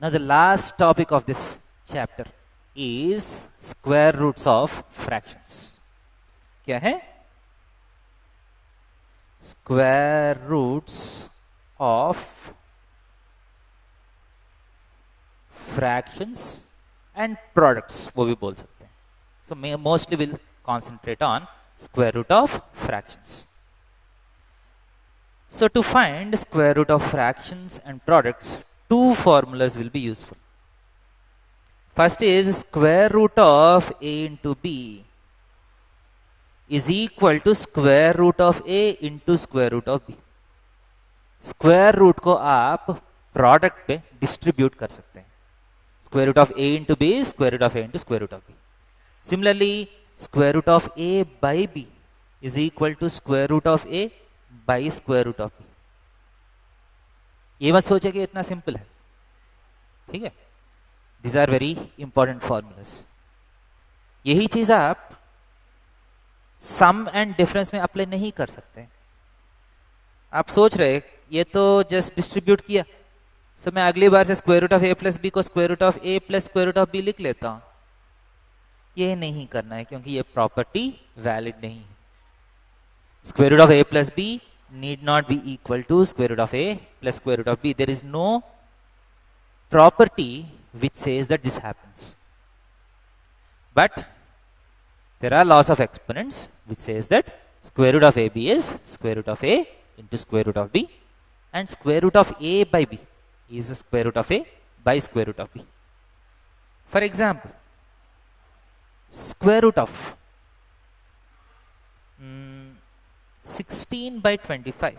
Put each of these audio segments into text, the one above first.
Now the last topic of this chapter is square roots of fractions. क्या है? Square roots of fractions and products, वो भी बोल सकते हैं. So mostly we'll concentrate on square root of fractions. So to find square root of fractions and products, two formulas will be useful. First is square root of a into b is equal to square root of a into square root of b. Square root को आप product पे distribute कर सकते हैं. Square root of A into b, square root of A into square root of b. Similarly square root of a by b is equal to square root of a by square root of b. ये मत सोचे कि इतना simple है, ठीक है. These are very important formulas. यही चीज आप सम एंड डिफरेंस में अप्लाई नहीं कर सकते. आप सोच रहे ये तो जस्ट डिस्ट्रीब्यूट किया, सो मैं अगली बार से square root of A plus B को square root of A plus square root of B लिख लेता हूं. ये नहीं करना है क्योंकि ये प्रॉपर्टी वैलिड नहीं है. Square root of A plus b need not be equal to square root of a plus square root of b. There is no property which says that this happens. But there are laws of exponents which says that square root of ab is square root of a into square root of b, and square root of a by b is square root of a by square root of b. For example, square root of 16 by 25.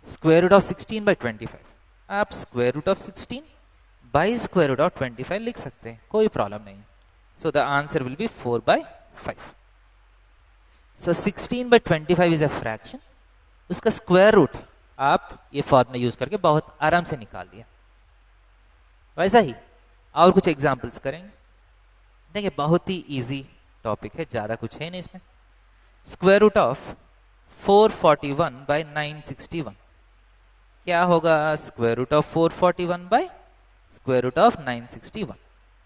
Square root of 16 by 25. आप square root of 16 by square root of 25 लिख सकते हैं, कोई problem नहीं. So the answer will be 4 by 5. So 16 by 25 is a fraction. उसका square root आप ये formula use करके बहुत आराम से निकाल दिया. वैसा ही और कुछ एग्जांपल्स करेंगे. देखिए बहुत ही इजी टॉपिक है, ज्यादा कुछ है नहीं इसमें. स्क्वायर रूट ऑफ 441 बाय 961 क्या होगा? Square root of 441 by square root of 961.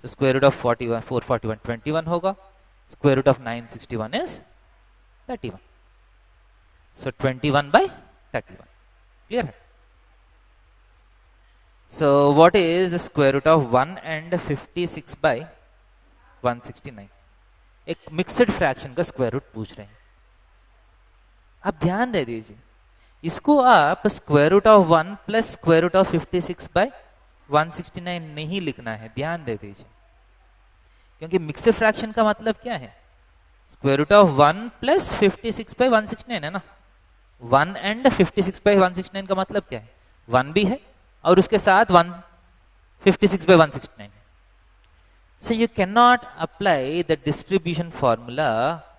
So square root of 441 21 होगा. Square root of 961 is 31. So 21 by 31. Clear है? So what is square root of 1 and 56 by 169? एक मिक्सड फ्रैक्शन का square root पूछ रहे हैं. आप ध्यान दे दीजिए, इसको आप square root of 1 plus square root of 56 by 169 नहीं लिखना है. ध्यान दे दीजिए, क्योंकि मिक्सड फ्रैक्शन का मतलब क्या है? Square root of 1 plus 56 by 169 है ना. 1 and 56 बाय 169 का मतलब क्या है? 1 भी है और उसके साथ 156 bye 169. So you cannot apply the distribution formula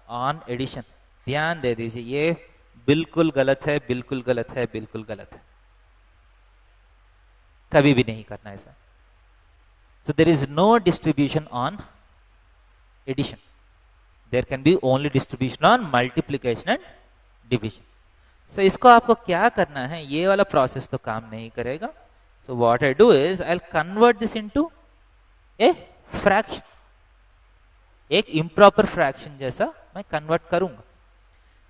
on addition. ध्यान दे दीजिए, ये बिल्कुल गलत है, बिल्कुल गलत है, बिल्कुल गलत है. कभी भी नहीं करना ऐसा. So there is no distribution on addition. There can be only distribution on multiplication and division. So इसको आपको क्या करना है? ये वाला प्रोसेस तो काम नहीं करेगा. So what I do is I'll convert this into a fraction. एक improper fraction जैसा मैं कन्वर्ट करूंगा.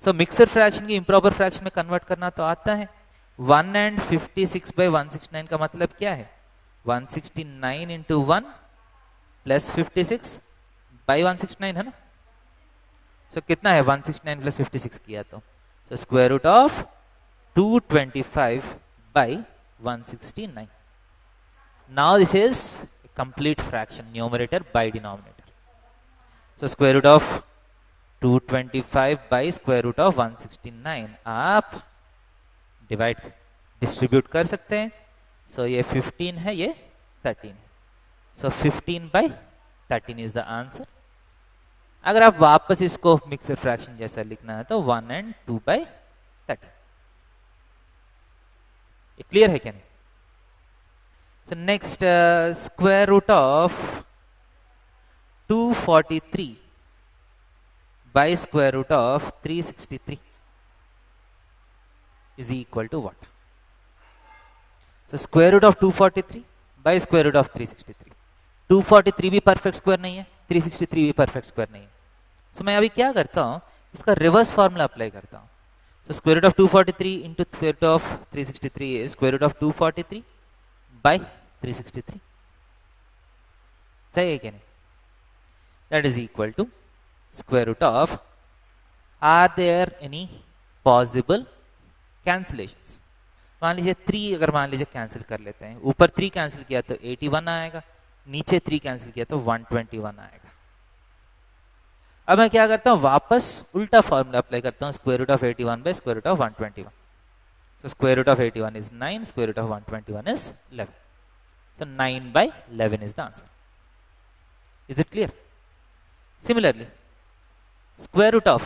सो मिक्सड फ्रैक्शन की इम्प्रॉपर फ्रैक्शन में कन्वर्ट करना तो आता है. 1 and 56 by 169 का मतलब क्या है? 169 into 1 प्लस 56 by 169 है ना. सो कितना है? 169 प्लस 56 किया तो so square root of 225 by 169. Now this is complete fraction, numerator by denominator. So square root of 225 by square root of 169 आप डिस्ट्रीब्यूट कर सकते हैं. सो ये 15 है, ये 13 है. सो 15 बाई 13 इज द आंसर. अगर आप वापस इसको मिक्सड फ्रैक्शन जैसा लिखना है तो 1 and 2 बाई 13. ये क्लियर है क्या नहीं? So next square root of 243 by square root of 363 is equal to what? So square root of 243 by square root of 363। 243 भी परफेक्ट स्क्वायर नहीं है, 363 भी परफेक्ट स्क्वायर नहीं है। सो मैं अभी क्या करता हूं, इसका रिवर्स फॉर्मूला अप्लाई करता हूं। So square root of 243 into square root of 363 is square root of 243 by 363। सही है कि नहीं? That is equal to square root of, are there any possible cancellations? मान लीजिए 3 अगर मान लीजिए कैंसिल कर लेते हैं, ऊपर 3 कैंसिल किया तो 81 आएगा, नीचे 3 कैंसिल किया तो 121 आएगा। अब मैं क्या करता हूं, वापस उल्टा फॉर्मूला अप्लाई करता हूं, square root of 81 by square root of 121। So square root of 81 is 9, square root of 121 is 11। So 9 by 11 is the answer. Is it clear? Similarly, square root of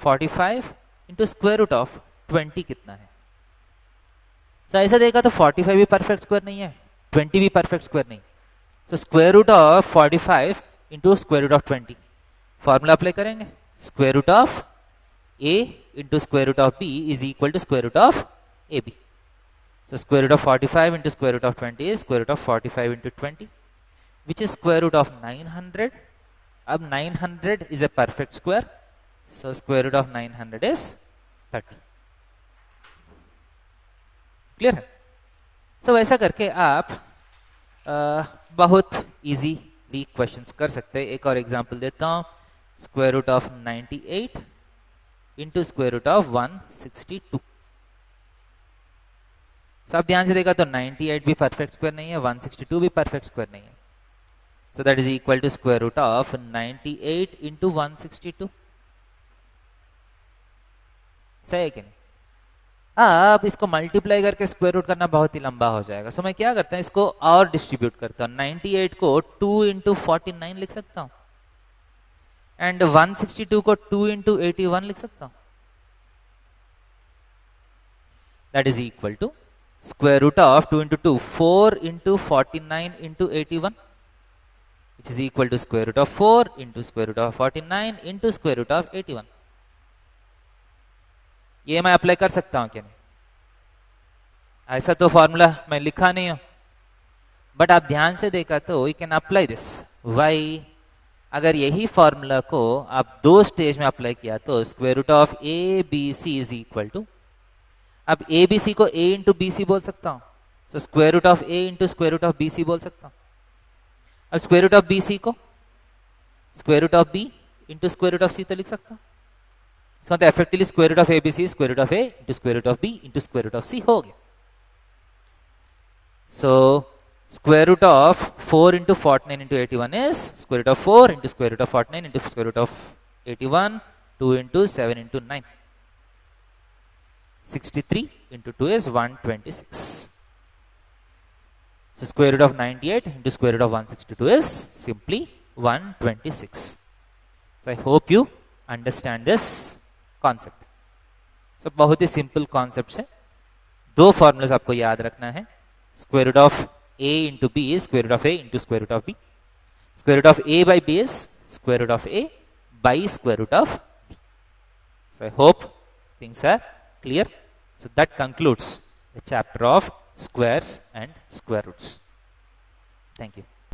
45 into square root of 20 कितना है? So ऐसा देखा तो 45 भी perfect square नहीं है, 20 भी perfect square नहीं। So square root of 45 into square root of 20, formula apply करेंगे, square root of a into square root of b is equal to square root of ab. So square root of 45 into square root of 20 is square root of 45 into 20, which is square root of 900. अब 900 is a perfect square, so square root of 900 is 30. Clear है? सो ऐसा करके आप बहुत easily questions कर सकते हैं। एक और एग्जांपल देता हूं, square root of 98 into square root of 162। So आप ध्यान से देखा तो 98 भी परफेक्ट स्क्वायर नहीं है, 162 भी परफेक्ट स्क्वायर नहीं है। So that is equal to square root of 98 into 162। सही है कि नहीं? अब इसको मल्टीप्लाई करके स्क्वायर रूट करना बहुत ही लंबा हो जाएगा। सो मैं क्या करता हूं, इसको और डिस्ट्रीब्यूट करता हूं। 98 को 2 इंटू 49 लिख सकता हूं, एंड 162 को 2 इंटू 81 लिख सकता हूं। That is equal to square root of 2 into 2, 4 into 49 into 81, which is equal to square root of 4 into square root of 49 into square root of 81. ये मैं अप्लाई कर सकता हूं क्या नहीं? ऐसा तो फॉर्मूला मैं लिखा नहीं हूं, बट आप ध्यान से देखा तो you can apply this. Why? अगर यही फॉर्मूला को आप 2 स्टेज में अप्लाई किया तो square root of A B c is equal to, अब ए बी सी को ए इंटू बी सी बोल सकता हूं, so square root of A into square root of B C बोल सकता हूं। अब square root of B C को square root of B into square root of C तो लिख सकता हूं। इसका मतलब effectively square root of A B C square root of A into square root of B into square root of C हो गया। So square root of 4 into 49 into 81 is square root of 4 into square root of 49 into square root of 81, 2 into 7 into 9, 63 into 2 is 126. So square root of 98 into square root of 162 is simply 126. So I hope you understand this concept. So बहुत ही simple concepts है। 2 formulas आपको याद रखना है। Square root of a into b is square root of a into square root of b. Square root of a by b is square root of a by square root of b. So I hope things are clear. So that concludes the chapter of squares and square roots. Thank you.